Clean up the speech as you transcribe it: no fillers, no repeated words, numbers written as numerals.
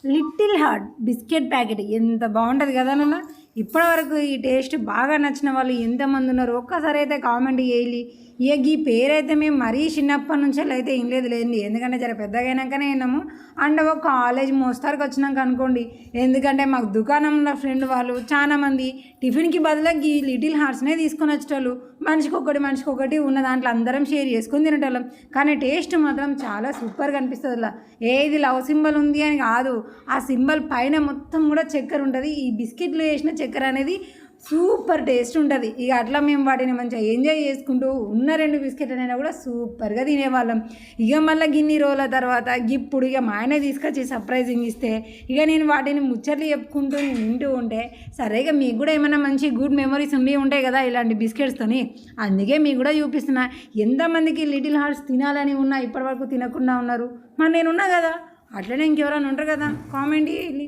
Little heart biscuit packet ఎంత బాగుంటుంది కదా నాన్న. ఇప్పటివరకు ఈ టేస్ట్ బాగా నచ్చిన వాళ్ళు ఎంతమంది ఉన్నారు ఒక్కసారి అయితే కామెంట్ చేయాలి. ఇక ఈ పేరైతే మేము మరీ చిన్నప్పటి నుంచి అయితే ఏం లేదు లేండి, ఎందుకంటే జర పెద్దగా అయినాకనే విన్నాము. అండ్ ఒక కాలేజ్ మోస్తారికి వచ్చినాక అనుకోండి, ఎందుకంటే మాకు దుకాణంలో ఫ్రెండ్ వాళ్ళు చాలామంది టిఫిన్కి బదులుగా ఈ లిటిల్ హార్ట్స్నే తీసుకొని వచ్చేటోళ్ళు. మనిషికి ఒకటి ఉన్న దాంట్లో అందరం షేర్ చేసుకొని తినేటోళ్ళం. కానీ టేస్ట్ మాత్రం చాలా సూపర్గా అనిపిస్తుంది. అలా ఏది లవ్ సింబల్ ఉంది అని కాదు, ఆ సింబల్ పైన మొత్తం కూడా చక్కెర ఉంటుంది. ఈ బిస్కెట్లు వేసిన చక్కెర అనేది సూపర్ టేస్ట్ ఉంటుంది. ఇక అట్లా మేము వాటిని మంచిగా ఎంజాయ్ చేసుకుంటూ ఉన్న 2 బిస్కెట్లు అయినా కూడా సూపర్గా తినేవాళ్ళం. ఇక మళ్ళీ గిన్ని రోజుల తర్వాత ఇప్పుడు ఇక మా ఆయన తీసుకొచ్చి సర్ప్రైజింగ్ ఇస్తే ఇక నేను వాటిని ముచ్చట్లు చెప్పుకుంటూ వింటూ ఉంటే, సరే ఇక మీకు కూడా ఏమైనా మంచి గుడ్ మెమరీస్ ఉండి ఉంటాయి కదా ఇలాంటి బిస్కెట్స్తోని, అందుకే మీకు కూడా చూపిస్తున్నా. ఎంతమందికి లిటిల్ హార్ట్స్ తినాలని ఉన్నా ఇప్పటివరకు తినకుండా ఉన్నారు, మరి నేనున్నా కదా, అట్లనే ఇంకెవరైనా ఉంటారు కదా, కామెంట్ చేయండి.